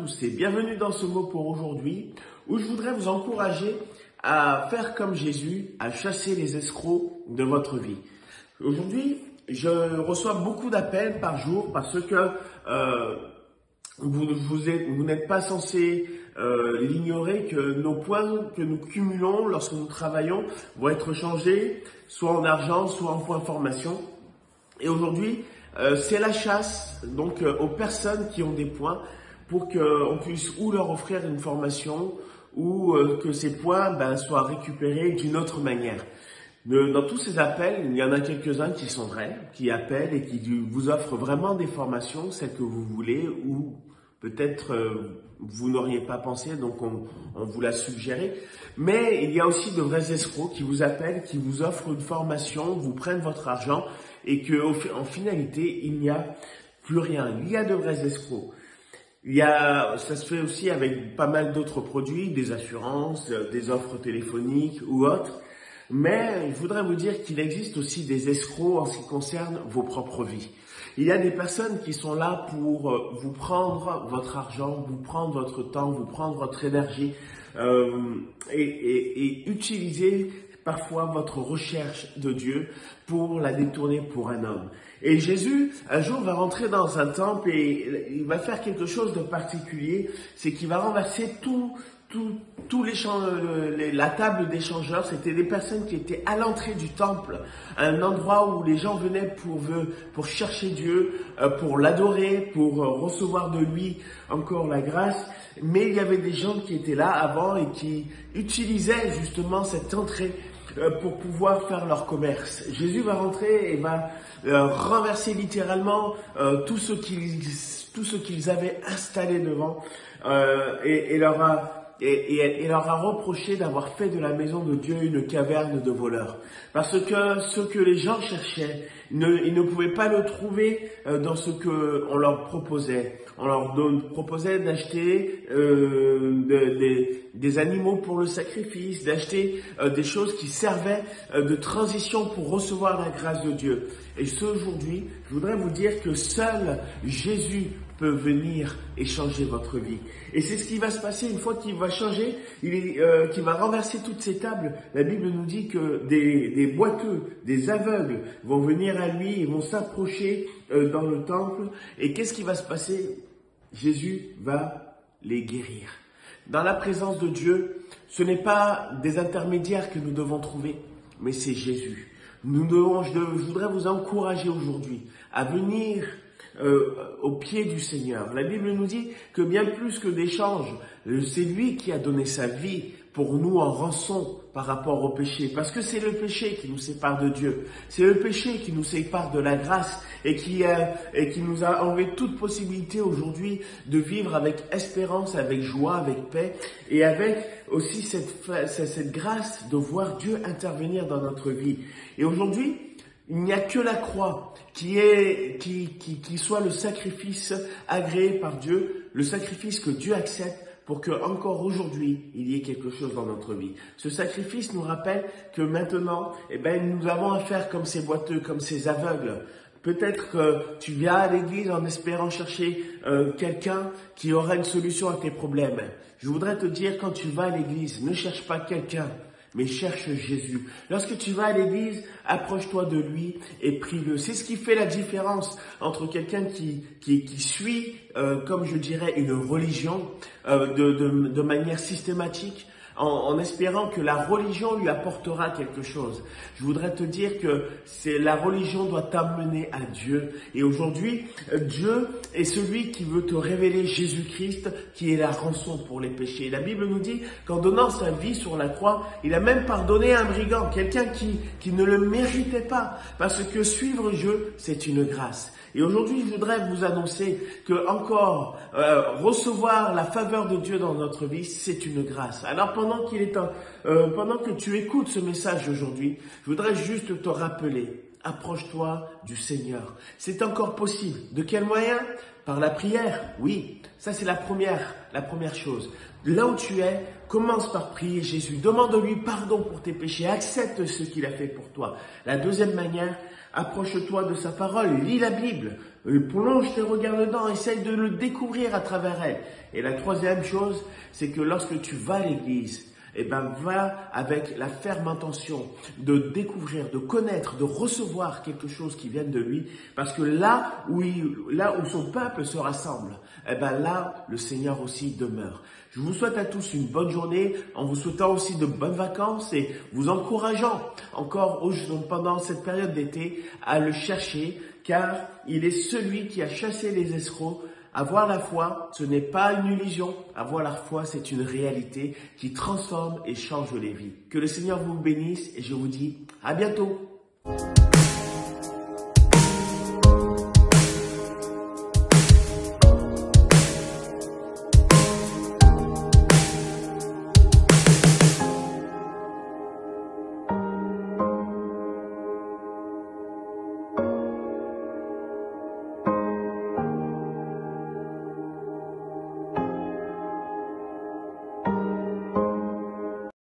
tous et bienvenue dans ce mot pour aujourd'hui où je voudrais vous encourager à faire comme Jésus, à chasser les escrocs de votre vie. Aujourd'hui, je reçois beaucoup d'appels par jour parce que vous n'êtes pas censé l'ignorer que nos points que nous cumulons lorsque nous travaillons vont être changés, soit en argent, soit en points formation. Et aujourd'hui, c'est la chasse donc aux personnes qui ont des points pour qu'on puisse ou leur offrir une formation ou que ces points soient récupérés d'une autre manière. Dans tous ces appels, il y en a quelques-uns qui sont vrais, qui appellent et qui vous offrent vraiment des formations, celles que vous voulez ou peut-être vous n'auriez pas pensé, donc on vous l'a suggéré. Mais il y a aussi de vrais escrocs qui vous appellent, qui vous offrent une formation, vous prennent votre argent et qu'en finalité, il n'y a plus rien. Il y a de vrais escrocs. Ça se fait aussi avec pas mal d'autres produits, des assurances, des offres téléphoniques ou autres. Mais je voudrais vous dire qu'il existe aussi des escrocs en ce qui concerne vos propres vies. Il y a des personnes qui sont là pour vous prendre votre argent, vous prendre votre temps, vous prendre votre énergie et utiliser parfois votre recherche de Dieu pour la détourner pour un homme. Et Jésus, un jour, va rentrer dans un temple et il va faire quelque chose de particulier, c'est qu'il va renverser la table d'échangeurs. C'était des personnes qui étaient à l'entrée du temple, un endroit où les gens venaient pour chercher Dieu, pour l'adorer, pour recevoir de lui encore la grâce. Mais il y avait des gens qui étaient là avant et qui utilisaient justement cette entrée pour pouvoir faire leur commerce. Jésus va rentrer et va renverser littéralement tout ce qu'ils avaient installé devant et leur a reproché d'avoir fait de la maison de Dieu une caverne de voleurs. Parce que ce que les gens cherchaient, ils ne pouvaient pas le trouver dans ce que on leur proposait. On leur proposait d'acheter des animaux pour le sacrifice, d'acheter des choses qui servaient de transition pour recevoir la grâce de Dieu. Et aujourd'hui, je voudrais vous dire que seul Jésus peut venir et changer votre vie. Et c'est ce qui va se passer une fois qu'il va changer, qu'il va renverser toutes ces tables. La Bible nous dit que des boiteux, des aveugles vont venir à lui et vont s'approcher dans le temple. Et qu'est-ce qui va se passer? Jésus va les guérir. Dans la présence de Dieu, ce n'est pas des intermédiaires que nous devons trouver, mais c'est Jésus. Je voudrais vous encourager aujourd'hui à venir au pied du Seigneur. La Bible nous dit que bien plus que d'échange, c'est lui qui a donné sa vie pour nous en rançon par rapport au péché. Parce que c'est le péché qui nous sépare de Dieu. C'est le péché qui nous sépare de la grâce et qui nous a enlevé toute possibilité aujourd'hui de vivre avec espérance, avec joie, avec paix et avec aussi cette grâce de voir Dieu intervenir dans notre vie. Et aujourd'hui, il n'y a que la croix qui soit le sacrifice agréé par Dieu, le sacrifice que Dieu accepte pour que encore aujourd'hui, il y ait quelque chose dans notre vie. Ce sacrifice nous rappelle que maintenant, nous avons affaire comme ces boiteux, comme ces aveugles. Peut-être que tu viens à l'église en espérant chercher quelqu'un qui aura une solution à tes problèmes. Je voudrais te dire, quand tu vas à l'église, ne cherche pas quelqu'un, mais cherche Jésus. Lorsque tu vas à l'église, approche-toi de lui et prie-le. C'est ce qui fait la différence entre quelqu'un qui suit, comme je dirais, une religion de manière systématique, en espérant que la religion lui apportera quelque chose. Je voudrais te dire que la religion doit t'amener à Dieu. Et aujourd'hui, Dieu est celui qui veut te révéler Jésus-Christ, qui est la rançon pour les péchés. La Bible nous dit qu'en donnant sa vie sur la croix, il a même pardonné un brigand, quelqu'un qui ne le méritait pas. Parce que suivre Dieu, c'est une grâce. Et aujourd'hui, je voudrais vous annoncer que encore recevoir la faveur de Dieu dans notre vie, c'est une grâce. Alors pendant que tu écoutes ce message aujourd'hui, je voudrais juste te rappeler, approche-toi du Seigneur. C'est encore possible. De quel moyen? Par la prière, oui. Ça, c'est la première chose. Là où tu es, commence par prier Jésus. Demande-lui pardon pour tes péchés. Accepte ce qu'il a fait pour toi. La deuxième manière, approche-toi de sa parole. Lis la Bible. Plonge tes regards dedans. Essaye de le découvrir à travers elle. Et la troisième chose, c'est que lorsque tu vas à l'église, va avec la ferme intention de découvrir, de connaître, de recevoir quelque chose qui vienne de lui, parce que là où son peuple se rassemble, là, le Seigneur aussi demeure. Je vous souhaite à tous une bonne journée, en vous souhaitant aussi de bonnes vacances et vous encourageant encore pendant cette période d'été à le chercher, car il est celui qui a chassé les escrocs. Avoir la foi, ce n'est pas une illusion. Avoir la foi, c'est une réalité qui transforme et change les vies. Que le Seigneur vous bénisse et je vous dis à bientôt.